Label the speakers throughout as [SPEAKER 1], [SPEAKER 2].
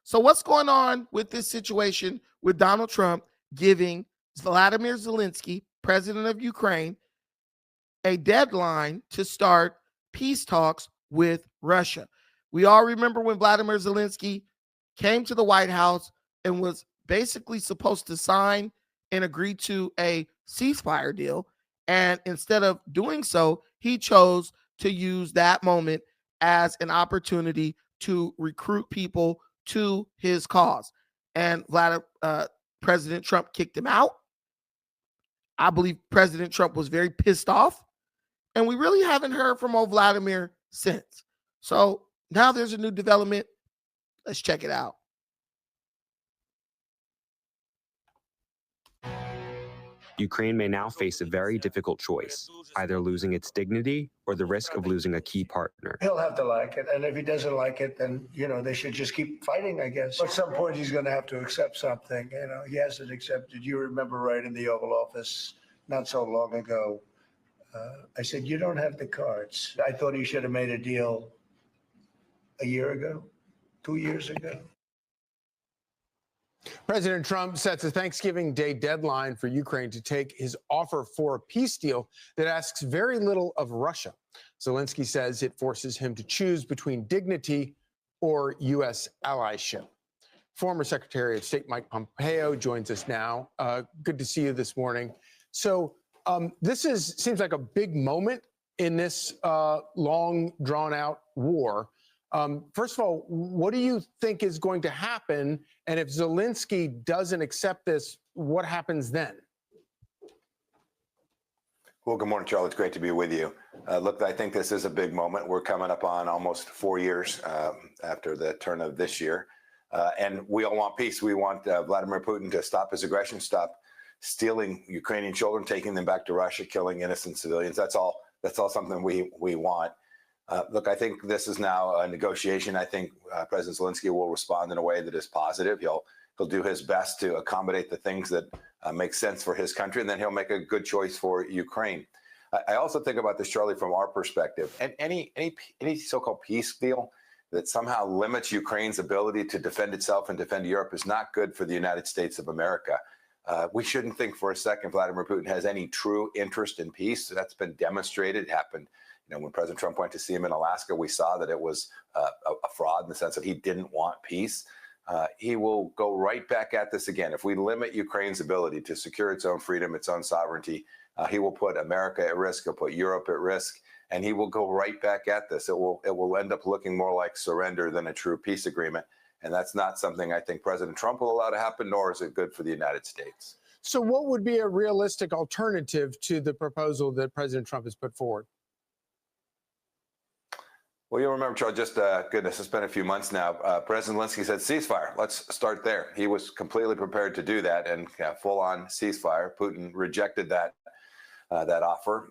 [SPEAKER 1] So what's going on with this situation with Donald Trump giving Vladimir Zelensky, president of Ukraine, a deadline to start peace talks with Russia? We all remember when Vladimir Zelensky came to the White House and was basically supposed to sign and agree to a ceasefire deal. And instead of doing so, he chose to use that moment as an opportunity to recruit people to his cause. And President Trump kicked him out. I believe President Trump was very pissed off. And we really haven't heard from old Vladimir since. So now there's a new development. Let's check it out.
[SPEAKER 2] Ukraine may now face a very difficult choice, either losing its dignity or the risk of losing a key partner.
[SPEAKER 3] He'll have to like it, and if he doesn't like it, then, they should just keep fighting, I guess. At some point, he's going to have to accept something. He hasn't accepted. You remember right in the Oval Office not so long ago, I said, you don't have the cards. I thought he should have made a deal a year ago, 2 years ago.
[SPEAKER 4] President Trump sets a Thanksgiving Day deadline for Ukraine to take his offer for a peace deal that asks very little of Russia. Zelensky says it forces him to choose between dignity or U.S. allyship. Former Secretary of State Mike Pompeo joins us now. Good to see you this morning. So this seems like a big moment in this long, drawn-out war. First of all, what do you think is going to happen? And if Zelensky doesn't accept this, what happens then?
[SPEAKER 5] Well, good morning, Charlie. It's great to be with you. Look, I think this is a big moment. We're coming up on almost 4 years after the turn of this year. And we all want peace. We want Vladimir Putin to stop his aggression, stop stealing Ukrainian children, taking them back to Russia, killing innocent civilians. That's all something we want. Look, I think this is now a negotiation. I think President Zelensky will respond in a way that is positive. He'll do his best to accommodate the things that make sense for his country, and then he'll make a good choice for Ukraine. I also think about this, Charlie, from our perspective. And any so-called peace deal that somehow limits Ukraine's ability to defend itself and defend Europe is not good for the United States of America. We shouldn't think for a second Vladimir Putin has any true interest in peace. That's been demonstrated. It happened. When President Trump went to see him in Alaska, we saw that it was a fraud in the sense that he didn't want peace. He will go right back at this again. If we limit Ukraine's ability to secure its own freedom, its own sovereignty, he will put America at risk. He'll put Europe at risk, and he will go right back at this. It will end up looking more like surrender than a true peace agreement. And that's not something I think President Trump will allow to happen, nor is it good for the United States.
[SPEAKER 4] So what would be a realistic alternative to the proposal that President Trump has put forward?
[SPEAKER 5] Well, you'll remember, Charles, just goodness, it's been a few months now. President Zelensky said ceasefire. Let's start there. He was completely prepared to do that and full-on ceasefire. Putin rejected that offer.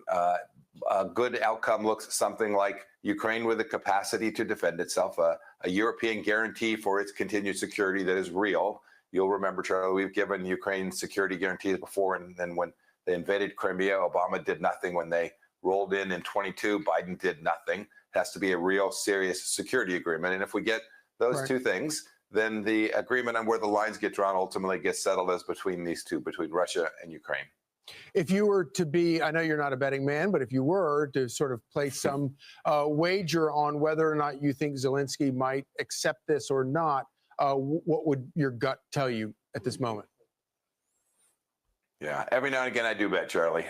[SPEAKER 5] A good outcome looks something like Ukraine with the capacity to defend itself, a European guarantee for its continued security that is real. You'll remember, Charlie, we've given Ukraine security guarantees before, and then when they invaded Crimea, Obama did nothing. When they rolled in 22, Biden did nothing. It has to be a real serious security agreement. And if we get those two things, then the agreement on where the lines get drawn ultimately gets settled as between these two, between Russia and Ukraine.
[SPEAKER 4] If you were to be, I know you're not a betting man, but if you were to sort of place some wager on whether or not you think Zelensky might accept this or not, what would your gut tell you at this moment?
[SPEAKER 5] Yeah, every now and again I do bet, Charlie.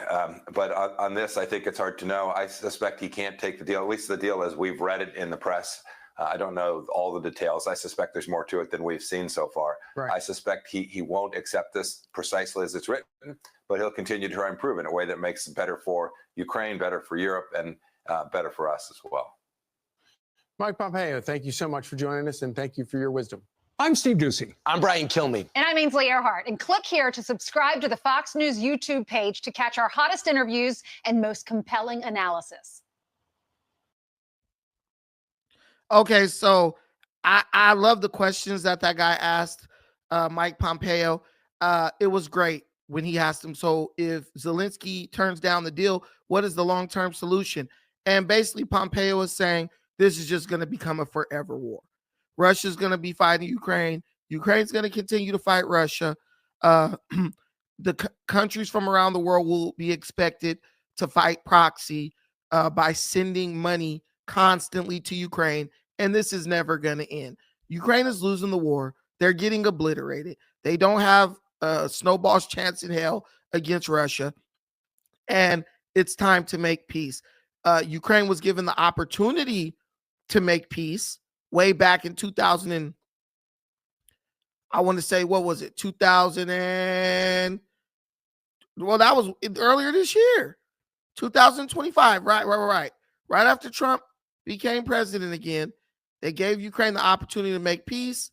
[SPEAKER 5] But on this, I think it's hard to know. I suspect he can't take the deal, at least the deal as we've read it in the press. I don't know all the details. I suspect there's more to it than we've seen so far. Right. I suspect he won't accept this precisely as it's written, but he'll continue to try and improve in a way that makes it better for Ukraine, better for Europe, and better for us as well.
[SPEAKER 4] Mike Pompeo, thank you so much for joining us, and thank you for your wisdom.
[SPEAKER 6] I'm Steve Doocy.
[SPEAKER 7] I'm Brian Kilmeade.
[SPEAKER 8] And I'm Ainsley Earhart. And click here to subscribe to the Fox News YouTube page to catch our hottest interviews and most compelling analysis.
[SPEAKER 1] Okay, so I love the questions that guy asked, Mike Pompeo. It was great when he asked him, so if Zelensky turns down the deal, what is the long-term solution? And basically Pompeo is saying this is just going to become a forever war. Russia's going to be fighting Ukraine. Ukraine's going to continue to fight Russia. The countries from around the world will be expected to fight proxy by sending money constantly to Ukraine, and this is never going to end. Ukraine is losing the war. They're getting obliterated. They don't have a snowball's chance in hell against Russia, and it's time to make peace. Ukraine was given the opportunity to make peace way back in 2000 and I want to say, what was it? 2000 and well, that was earlier this year, 2025. Right. Right after Trump became president again, they gave Ukraine the opportunity to make peace.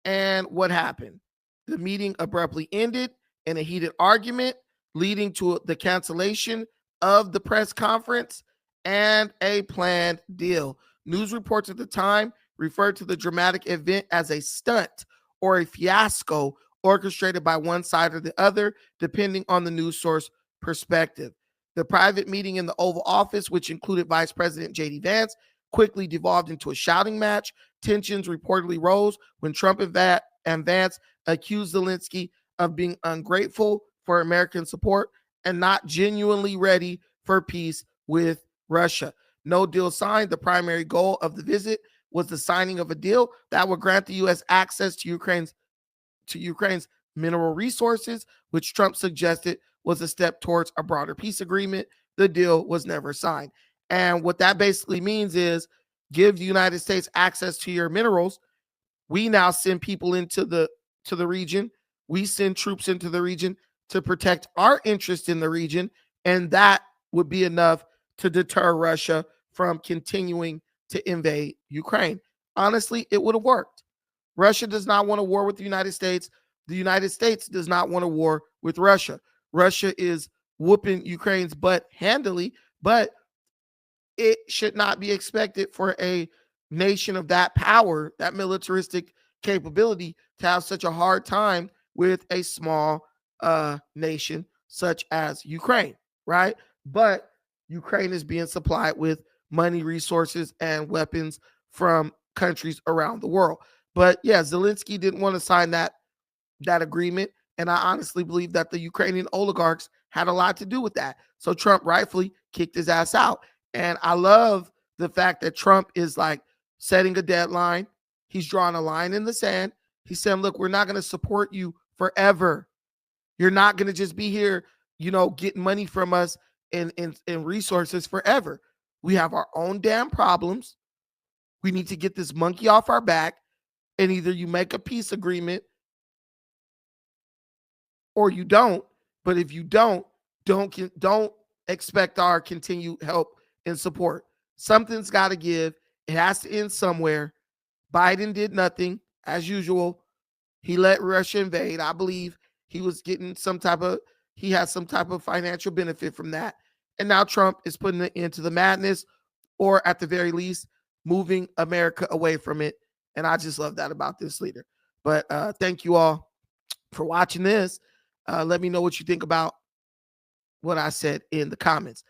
[SPEAKER 1] And what happened? The meeting abruptly ended in a heated argument, leading to the cancellation of the press conference and a planned deal. News reports at the time referred to the dramatic event as a stunt or a fiasco orchestrated by one side or the other, depending on the news source perspective. The private meeting in the Oval Office, which included Vice President J.D. Vance, quickly devolved into a shouting match. Tensions reportedly rose when Trump and Vance accused Zelensky of being ungrateful for American support and not genuinely ready for peace with Russia. No deal signed. The primary goal of the visit was the signing of a deal that would grant the U.S. access to Ukraine's mineral resources, which Trump suggested was a step towards a broader peace agreement. The deal was never signed. And what that basically means is give the United States access to your minerals. We now send people into the region. We send troops into the region to protect our interest in the region. And that would be enough to deter Russia from continuing to invade Ukraine. Honestly, it would have worked. Russia does not want a war with the United States. The United States does not want a war with Russia. Russia is whooping Ukraine's butt handily, but it should not be expected for a nation of that power, that militaristic capability, to have such a hard time with a small nation such as Ukraine, right? But Ukraine is being supplied with money, resources, and weapons from countries around the world. But yeah, Zelensky didn't want to sign that agreement. And I honestly believe that the Ukrainian oligarchs had a lot to do with that. So Trump rightfully kicked his ass out. And I love the fact that Trump is like setting a deadline. He's drawing a line in the sand. He's saying, look, we're not going to support you forever. You're not going to just be here, getting money from us and resources forever. We have our own damn problems. We need to get this monkey off our back. And either you make a peace agreement or you don't. But if you don't expect our continued help and support. Something's got to give. It has to end somewhere. Biden did nothing as usual. He let Russia invade. I believe he was getting he has some type of financial benefit from that. And now Trump is putting it into the madness, or at the very least, moving America away from it. And I just love that about this leader. But thank you all for watching this. Let me know what you think about what I said in the comments.